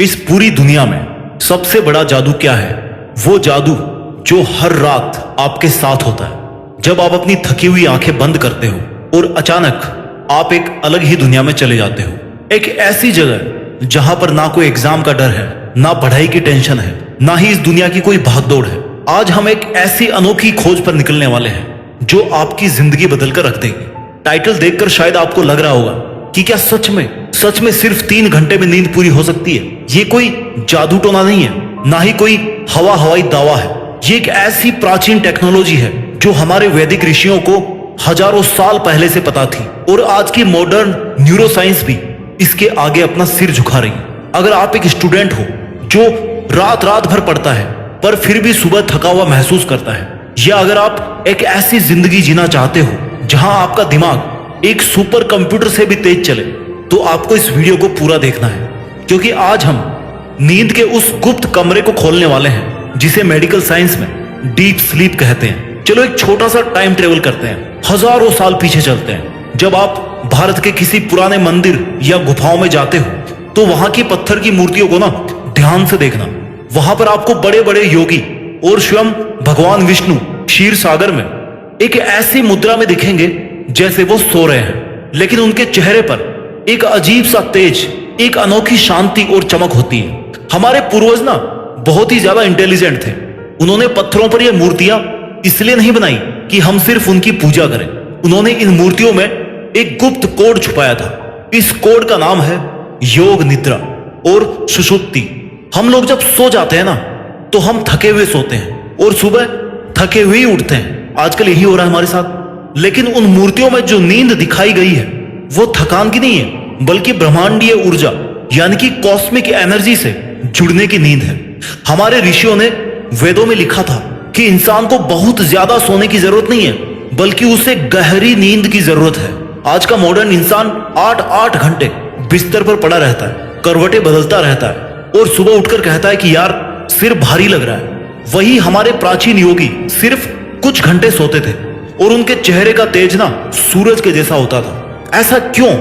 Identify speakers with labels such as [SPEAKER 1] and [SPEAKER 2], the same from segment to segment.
[SPEAKER 1] इस पूरी दुनिया में सबसे बड़ा जादू क्या है? वो जादू जो हर रात आपके साथ होता है जब आप अपनी थकी हुई आंखें बंद करते हो और अचानक आप एक अलग ही दुनिया में चले जाते हो। एक ऐसी जगह जहां पर ना कोई एग्जाम का डर है, ना पढ़ाई की टेंशन है, ना ही इस दुनिया की कोई भागदौड़ है। आज हम एक ऐसी अनोखी खोज पर निकलने वाले हैं जो आपकी जिंदगी बदल कर रख देगी। टाइटल देखकर शायद आपको लग रहा होगा कि क्या सच में सिर्फ 3 घंटे में नींद पूरी हो सकती है? ये कोई जादू टोना नहीं है, ना ही कोई हवाई दावा है। ये एक ऐसी प्राचीन टेक्नोलॉजी है जो हमारे वैदिक ऋषियों को हजारों साल पहले से पता थी और आज की मॉडर्न न्यूरोसाइंस भी इसके आगे अपना सिर झुका रही है। अगर आप एक स्टूडेंट हो जो रात भर पढ़ता है पर फिर भी सुबह थका हुआ महसूस करता है, या अगर आप एक ऐसी जिंदगी जीना चाहते हो जहां आपका दिमाग एक सुपर कंप्यूटर से भी तेज चले, तो आपको इस वीडियो को पूरा देखना है, क्योंकि आज हम नींद के उस गुप्त कमरे को खोलने वाले हैं जिसे मेडिकल साइंस में डीप स्लीप कहते हैं। चलो एक छोटा सा टाइम ट्रेवल करते हैं, हजारों साल पीछे चलते हैं। जब आप भारत के किसी पुराने मंदिर या गुफाओं में जाते हो तो वहां की पत्थर की मूर्तियों को ना ध्यान से देखना। वहां पर आपको बड़े बड़े योगी और स्वयं भगवान विष्णु क्षीर सागर में एक ऐसी मुद्रा में दिखेंगे जैसे वो सो रहे हैं, लेकिन उनके चेहरे पर एक अजीब सा तेज, एक अनोखी शांति और चमक होती है। हमारे पूर्वज ना बहुत ही ज्यादा इंटेलिजेंट थे। उन्होंने पत्थरों पर ये मूर्तियां इसलिए नहीं बनाई कि हम सिर्फ उनकी पूजा करें। उन्होंने इन मूर्तियों में एक गुप्त कोड छुपाया था। इस कोड का नाम है योग निद्रा और सुषुप्ति। हम लोग जब सो जाते हैं ना तो हम थके हुए सोते हैं और सुबह थके हुए ही उठते हैं। आजकल यही हो रहा है हमारे साथ। लेकिन उन मूर्तियों में जो नींद दिखाई गई है वो थकान की नहीं है, बल्कि ब्रह्मांडीय ऊर्जा यानी कि कॉस्मिक एनर्जी से जुड़ने की नींद है। हमारे ऋषियों ने वेदों में लिखा था कि इंसान को बहुत ज्यादा सोने की जरूरत नहीं है, बल्कि उसे गहरी नींद की जरूरत है। आज का मॉडर्न इंसान 8-8 घंटे बिस्तर पर पड़ा रहता है, करवटें बदलता रहता है और सुबह उठकर कहता है कि यार सिर भारी लग रहा है। वही हमारे प्राचीन योगी सिर्फ कुछ घंटे सोते थे और उनके चेहरे का तेज ना सूरज के जैसा होता था। ऐसा क्यों?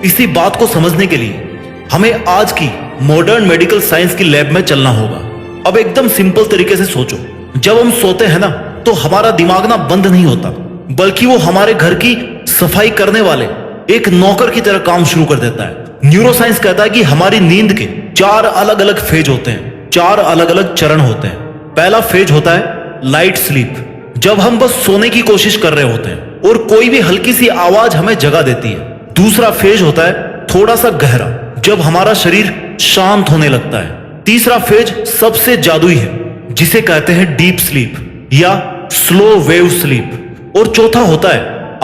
[SPEAKER 1] इसी बात को समझने के लिए हमें आज की मॉडर्न मेडिकल साइंस की लैब में चलना होगा। अब एकदम सिंपल तरीके से सोचो, जब हम सोते हैं ना तो हमारा दिमाग ना बंद नहीं होता, बल्कि वो हमारे घर की सफाई करने वाले एक नौकर की तरह काम शुरू कर देता है। न्यूरोसाइंस कहता है कि हमारी नींद के 4 अलग अलग फेज होते हैं, 4 अलग अलग चरण होते हैं। पहला फेज होता है लाइट स्लीप, जब हम बस सोने की कोशिश कर रहे होते हैं और कोई भी हल्की सी आवाज हमें जगा देती है। दूसरा फेज होता है थोड़ा सा गहरा, जब हमारा शरीर शांत होने लगता है। तीसरा फेज सबसे जादुई है, जिसे कहते हैं डीप स्लीप या स्लो वेव स्लीप। और चौथा होता है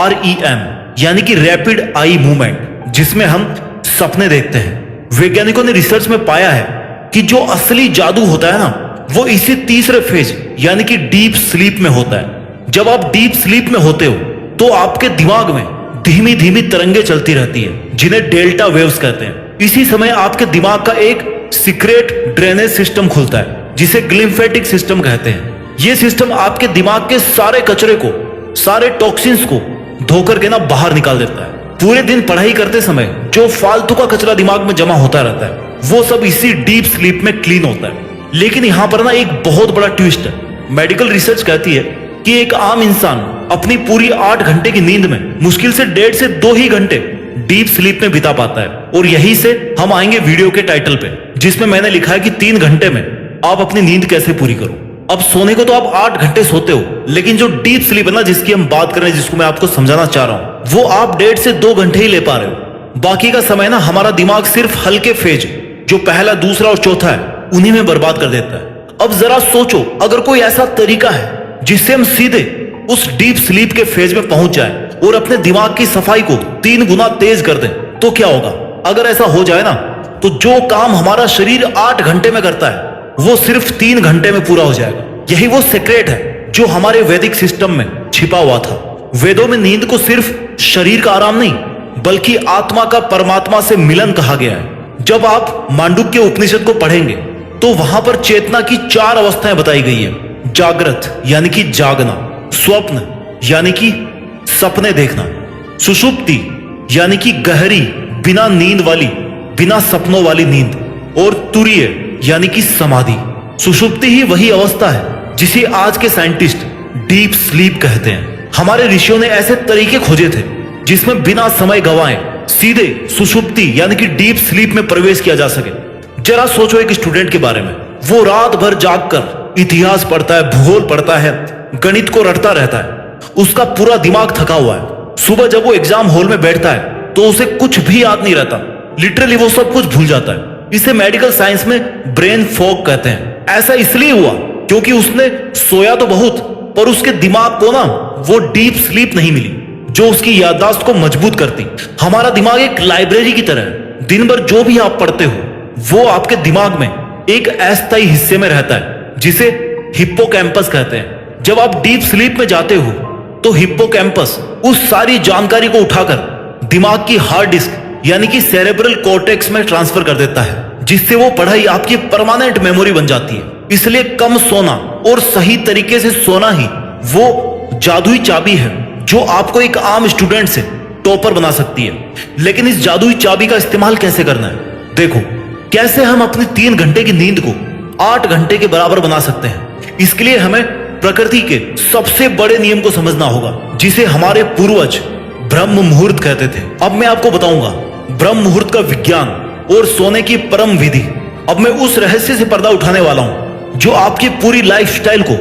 [SPEAKER 1] REM यानी कि रैपिड आई मूवमेंट, जिसमें हम सपने देखते हैं। वैज्ञानिकों ने रिसर्च में पाया है कि जो असली जादू होता है ना वो इसी तीसरे फेज यानी कि डीप स्लीप में होता है। जब आप डीप स्लीप में होते हो तो आपके दिमाग में धीमी धीमी तरंगे चलती रहती है, जिन्हें डेल्टा वेव्स कहते हैं। इसी समय आपके दिमाग का एक सीक्रेट ड्रेनेज सिस्टम खुलता है, जिसे ग्लिम्फेटिक सिस्टम कहते हैं। यह सिस्टम आपके दिमाग के सारे कचरे को, सारे टॉक्सिन्स को धोकर के ना बाहर निकाल देता है। पूरे दिन पढ़ाई करते समय जो फालतू का कचरा दिमाग में जमा होता रहता है वो सब इसी डीप स्लीप में क्लीन होता है। लेकिन यहां पर ना एक बहुत बड़ा ट्विस्ट है। मेडिकल रिसर्च कहती है कि एक आम इंसान अपनी पूरी 8 घंटे की नींद में मुश्किल से 1.5 से 2 ही घंटे डीप स्लीप में बिता पाता है। और यहीं से हम आएंगे वीडियो के टाइटल पे, जिसमें मैंने लिखा है कि 3 घंटे में आप अपनी नींद कैसे पूरी करो। अब सोने को तो आप 8 घंटे सोते हो, लेकिन जो डीप स्लीप है ना जिसकी हम बात कर रहे हैं, जिसको मैं आपको समझाना चाह रहा हूं, वो आप 1.5 से 2 घंटे ही ले पा रहे हो। बाकी का समय ना हमारा दिमाग सिर्फ हल्के फेज, जो पहला, दूसरा और चौथा है, उन्हीं में बर्बाद कर देता है। अब जरा सोचो, अगर कोई ऐसा तरीका है जिससे हम सीधे उस डीप स्लीप के फेज में पहुंच जाए और अपने दिमाग की सफाई को 3 गुना तेज कर दें, तो क्या होगा? अगर ऐसा हो जाए ना तो जो काम हमारा शरीर 8 घंटे में करता है वो सिर्फ 3 घंटे में पूरा हो जाएगा। यही वो सीक्रेट है जो हमारे वैदिक सिस्टम में छिपा हुआ था। वेदों में नींद को सिर्फ शरीर का आराम नहीं, बल्कि आत्मा का परमात्मा से मिलन कहा गया है। जब आप मांडुक्य उपनिषद को पढ़ेंगे तो वहां पर चेतना की 4 अवस्थाएं बताई गई है। जागृत यानी कि जागना, स्वप्न यानी कि सपने देखना, सुषुप्ति यानी कि गहरी बिना नींद वाली, बिना सपनों वाली नींद, और तुरीय यानी कि समाधि। सुषुप्ति ही वही अवस्था है जिसे आज के साइंटिस्ट डीप स्लीप कहते हैं। हमारे ऋषियों ने ऐसे तरीके खोजे थे जिसमें बिना समय गंवाए सीधे सुषुप्ति यानी कि डीप स्लीप में प्रवेश किया जा सके। जरा सोचो एक स्टूडेंट के बारे में, वो रात भर जागकर इतिहास पढ़ता है, भूगोल पढ़ता है, गणित को रटता रहता है, उसका पूरा दिमाग थका हुआ है। सुबह जब वो एग्जाम हॉल में बैठता है तो उसे कुछ भी याद नहीं रहता, लिटरली वो सब कुछ भूल जाता है। इसे मेडिकल साइंस में ब्रेन फॉग कहते हैं। ऐसा इसलिए हुआ क्योंकि उसने सोया तो बहुत, पर उसके दिमाग को ना वो डीप स्लीप नहीं मिली जो उसकी याददाश्त को मजबूत करती। हमारा दिमाग एक लाइब्रेरी की तरह है। दिन भर जो भी आप पढ़ते हो वो आपके दिमाग में एक अस्थायी हिस्से में रहता है जिसे हिप्पोकैम्पस कहते हैं। जब आप डीप स्लीप में जाते हो तो हिप्पोकैम्पस उस सारी जानकारी को उठाकर दिमाग की हार्ड डिस्क यानी कि सेरेब्रल कॉर्टेक्स में ट्रांसफर कर देता है, जिससे वो पढ़ाई आपकी परमानेंट मेमोरी बन जाती है। इसलिए कम सोना और सही तरीके से सोना ही वो जादुई चाबी है जो आपको एक आम स्टूडेंट से टॉपर बना सकती है। लेकिन इस जादुई चाबी का इस्तेमाल कैसे करना है? देखो, कैसे हम अपनी 3 घंटे की नींद को 8 घंटे के बराबर बना सकते हैं। इसके लिए हमें प्रकृति के सबसे बड़े नियम को समझना होगा जिसे हमारे पूर्वज ब्रह्म मुहूर्त कहते थे। अब मैं आपको बताऊंगा ब्रह्म मुहूर्त का विज्ञान और सोने की परम विधि। अब मैं उस रहस्य से पर्दा उठाने वाला हूं जो आपकी पूरी लाइफस्टाइल को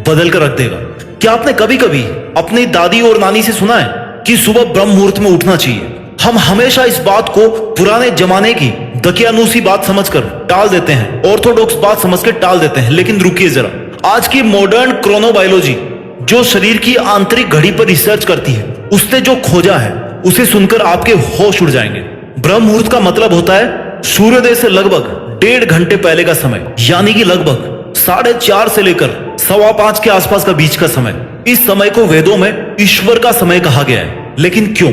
[SPEAKER 1] बदल कर रख देगा। क्या आपने कभी कभी अपनी दादी और नानी से सुना है कि सुबह ब्रह्म मुहूर्त में उठना चाहिए? हम हमेशा इस बात को पुराने जमाने की दकियानूसी बात समझकर टाल देते हैं, ऑर्थोडॉक्स बात समझकर टाल देते हैं। लेकिन रुकिए जरा, आज की मॉडर्न क्रोनोबायोलॉजी जो शरीर की आंतरिक घड़ी पर रिसर्च करती है, उसने जो खोजा है उसे सुनकर आपके होश उड़ जाएंगे। ब्रह्म मुहूर्त का मतलब होता है सूर्योदय से लगभग 1.5 घंटे पहले का समय, यानी कि लगभग 4:30 से लेकर 5:15 के आसपास का बीच का समय। इस समय को वेदों में ईश्वर का समय कहा गया है। लेकिन क्यों?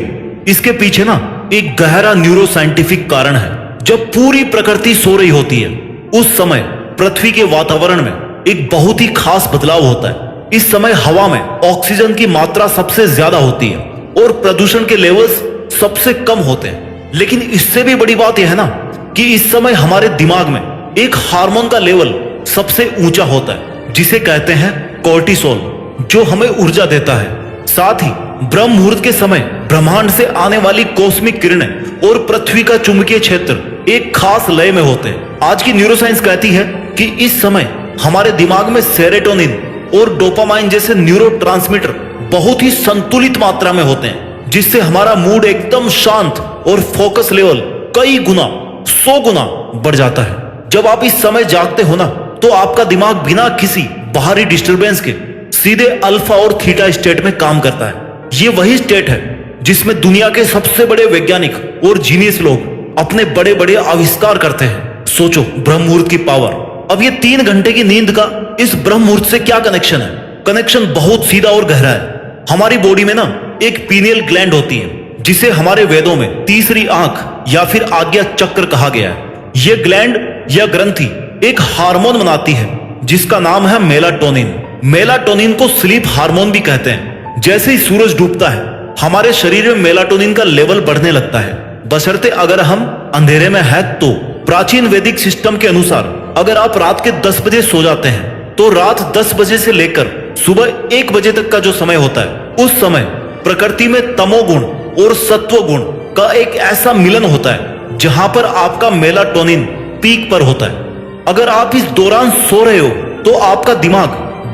[SPEAKER 1] इसके पीछे ना एक गहरा न्यूरो साइंटिफिक कारण है। जब पूरी प्रकृति सो रही होती है उस समय पृथ्वी के वातावरण में एक बहुत ही खास बदलाव होता है। इस समय हवा में ऑक्सीजन की मात्रा सबसे ज्यादा होती है और प्रदूषण के लेवल्स सबसे कम होते हैं। लेकिन इससे भी बड़ी बात यह है ना कि इस समय हमारे दिमाग में एक हार्मोन का लेवल सबसे ऊंचा होता है जिसे कहते हैं कोर्टिसोल, जो हमें ऊर्जा देता है। साथ ही ब्रह्म मुहूर्त के समय ब्रह्मांड से आने वाली कॉस्मिक किरणें और पृथ्वी का चुंबकीय क्षेत्र एक खास लय में होते हैं। आज की न्यूरोसाइंस कहती है कि इस समय हमारे दिमाग में सेरोटोनिन और डोपामाइन जैसे न्यूरोट्रांसमीटर बहुत ही संतुलित मात्रा में होते हैं, जिससे हमारा मूड एकदम शांत और फोकस लेवल कई गुना 100 गुना बढ़ जाता है। जब आप इस समय जागते हो ना तो आपका दिमाग बिना किसी बाहरी डिस्टरबेंस के सीधे अल्फा और थीटा स्टेट में काम करता है। ये वही स्टेट है जिसमें दुनिया के सबसे बड़े वैज्ञानिक और जीनियस लोग अपने बड़े बड़े आविष्कार करते हैं। सोचो ब्रह्म मुहूर्त की पावर। अब ये 3 घंटे की नींद का इस ब्रह्म मुहूर्त से क्या कनेक्शन है? कनेक्शन बहुत सीधा और गहरा है। हमारी बॉडी में ना एक पीनियल ग्लैंड होती है जिसे हमारे वेदों में तीसरी आंख या फिर आज्ञा चक्र कहा गया है। यह ग्लैंड या ग्रंथि एक हार्मोन बनाती है जिसका नाम है मेलाटोनिन। मेलाटोनिन को स्लीप हार्मोन भी कहते हैं। जैसे ही सूरज डूबता है हमारे शरीर में मेलाटोनिन का लेवल बढ़ने लगता है, बशर्ते अगर हम अंधेरे में हैं तो। प्राचीन वैदिक सिस्टम के अनुसार अगर आप रात के 10 बजे सो जाते हैं तो रात 10 बजे से लेकर सुबह 1 बजे तक का जो समय होता है उस समय प्रकृति में तमोगुण और सत्व गुण का एक ऐसा मिलन होता है जहां पर आपका मेलाटोनिन पीक पर होता है। अगर आप इस दौरान सो रहे हो तो आपका दिमाग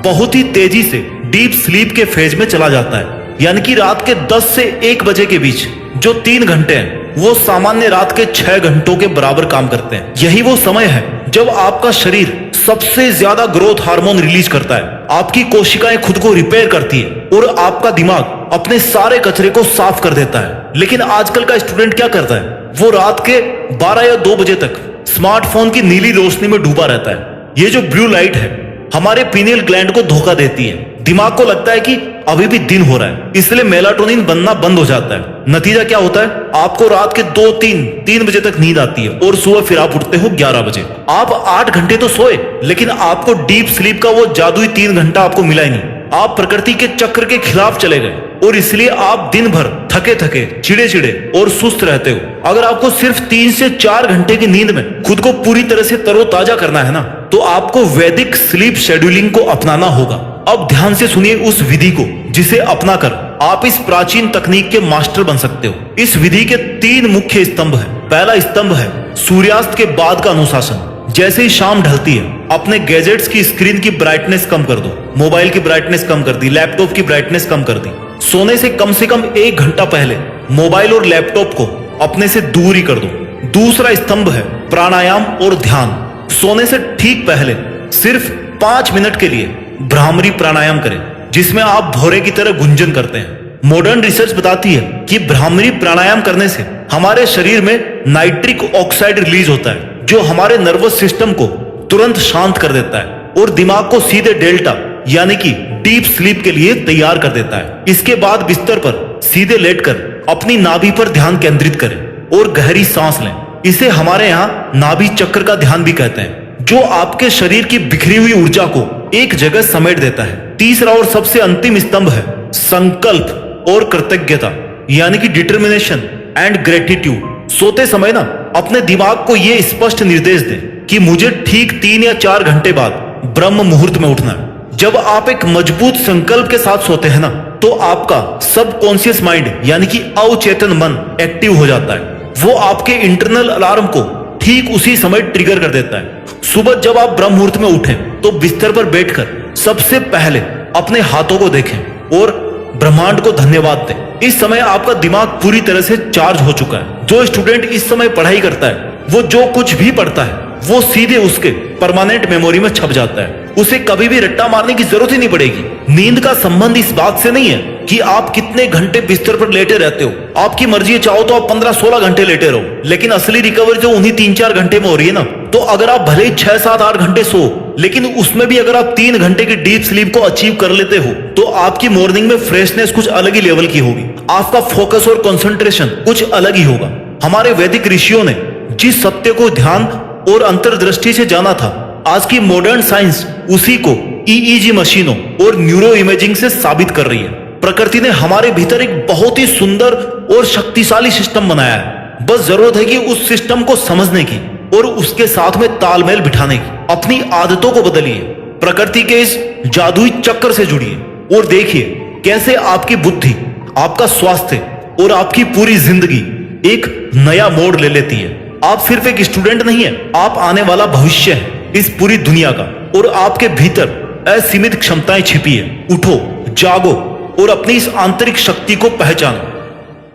[SPEAKER 1] बहुत ही तेजी से डीप स्लीप के फेज में चला जाता है, यानी कि रात के 10 से 1 बजे के बीच जो 3 घंटे हैं वो सामान्य रात के 6 घंटों के बराबर काम करते हैं। यही वो समय है जब आपका शरीर सबसे ज्यादा ग्रोथ हार्मोन रिलीज करता है, आपकी कोशिकाएं खुद को रिपेयर करती है और आपका दिमाग अपने सारे कचरे को साफ कर देता है। लेकिन आजकल का स्टूडेंट क्या करता है? वो रात के 12 या 2 बजे तक स्मार्टफोन की नीली रोशनी में डूबा रहता है। ये जो ब्लू लाइट है हमारे पीनियल ग्लैंड को धोखा देती है। दिमाग को लगता है कि अभी भी दिन हो रहा है, इसलिए मेलाटोनिन बनना बंद हो जाता है। नतीजा क्या होता है? आपको रात के 2-3 बजे तक नींद आती है और सुबह फिर आप उठते हो 11 बजे। आप 8 घंटे तो सोए लेकिन आपको डीप स्लीप का वो जादुई 3 घंटा आपको मिला ही नहीं। आप प्रकृति के चक्र के खिलाफ चले गए और इसलिए आप दिन भर थके थके, चिड़े चिड़े और सुस्त रहते हो। अगर आपको सिर्फ 3 से 4 घंटे की नींद में खुद को पूरी तरह से तरोताजा करना है ना, तो आपको वैदिक स्लीप शेड्यूलिंग को अपनाना होगा। अब ध्यान से सुनिए उस विधि को, जिसे अपनाकर आप इस प्राचीन तकनीक के मास्टर बन सकते हो। इस विधि के 3 मुख्य स्तंभ हैं। पहला स्तंभ है सूर्यास्त के बाद का अनुशासन। जैसे ही शाम ढलती है, अपने गैजेट्स की स्क्रीन की ब्राइटनेस कम कर दो। मोबाइल की ब्राइटनेस कम कर दी, लैपटॉप की ब्राइटनेस कम कर दी। सोने से कम 1 घंटा पहले मोबाइल और लैपटॉप को अपने से दूर ही कर दो। दूसरा स्तंभ है प्राणायाम और ध्यान। सोने से ठीक पहले सिर्फ 5 मिनट के लिए भ्रामरी प्राणायाम करें, जिसमें आप भौरे की तरह गुंजन करते हैं। मॉडर्न रिसर्च बताती है कि भ्रामरी प्राणायाम करने से हमारे शरीर में नाइट्रिक ऑक्साइड रिलीज होता है, जो हमारे नर्वस सिस्टम को तुरंत शांत कर देता है और दिमाग को सीधे डेल्टा यानी कि डीप स्लीप के लिए तैयार कर देता है। इसके बाद बिस्तर पर सीधे लेटकर अपनी नाभि पर ध्यान केंद्रित करें और गहरी सांस लें। इसे हमारे यहाँ नाभि चक्र का ध्यान भी कहते हैं, जो आपके शरीर की बिखरी हुई ऊर्जा को एक जगह समेट देता है। तीसरा और सबसे अंतिम स्तंभ है संकल्प और कृतज्ञता, यानी कि डिटर्मिनेशन एंड ग्रेटिट्यूड। सोते समय ना अपने दिमाग को यह स्पष्ट निर्देश दें कि मुझे ठीक 3 या 4 घंटे बाद ब्रह्म मुहूर्त में उठना है। जब आप एक मजबूत संकल्प के साथ सोते हैं ना, तो आपका सबकॉन्शियस माइंड यानी कि अवचेतन मन एक्टिव हो जाता है। वो आपके इंटरनल अलार्म को ठीक उसी समय ट्रिगर कर देता है। सुबह जब आप ब्रह्म मुहूर्त में उठें, तो बिस्तर पर बैठकर सबसे पहले अपने हाथों को देखें और ब्रह्मांड को धन्यवाद दें। इस समय आपका दिमाग पूरी तरह से चार्ज हो चुका है। जो स्टूडेंट इस समय पढ़ाई करता है, वो जो कुछ भी पढ़ता है वो सीधे उसके परमानेंट मेमोरी में छप जाता है। उसे कभी भी रट्टा मारने की जरूरत ही नहीं पड़ेगी। नींद का संबंध इस बात से नहीं है कि आप कितने घंटे बिस्तर पर लेटे रहते हो। आपकी मर्जी चाहो तो आप 15-16 घंटे लेटे रहो, लेकिन असली रिकवरी जो उन्हीं 3-4 घंटे में हो रही है ना। तो अगर आप भले ही 6-7-8 घंटे सो, लेकिन उसमें भी अगर आप 3 घंटे की डीप स्लीप को अचीव कर लेते हो, तो आपकी मॉर्निंग में फ्रेशनेस कुछ अलग ही लेवल की होगी। आपका फोकस और कंसंट्रेशन कुछ अलग ही होगा। हमारे वैदिक ऋषियों ने जिस सत्य को ध्यान और अंतर्दृष्टि से जाना था, आज की मॉडर्न साइंस उसी को ईईजी मशीनों और न्यूरो इमेजिंग से साबित कर रही है। प्रकृति ने हमारे भीतर एक बहुत ही सुंदर और शक्तिशाली सिस्टम बनाया है। बस जरूरत है कि उस सिस्टम को समझने की और उसके साथ में तालमेल बिठाने की। अपनी आदतों को बदलिए, प्रकृति के इस जादुई चक्र से जुड़िए और देखिए कैसे आपकी बुद्धि, आपका स्वास्थ्य और आपकी पूरी जिंदगी एक नया मोड़ ले लेती है। आप सिर्फ एक स्टूडेंट नहीं है, आप आने वाला भविष्य है इस पूरी दुनिया का, और आपके भीतर असीमित क्षमताएं छिपी है। उठो, जागो और अपनी इस आंतरिक शक्ति को पहचानो।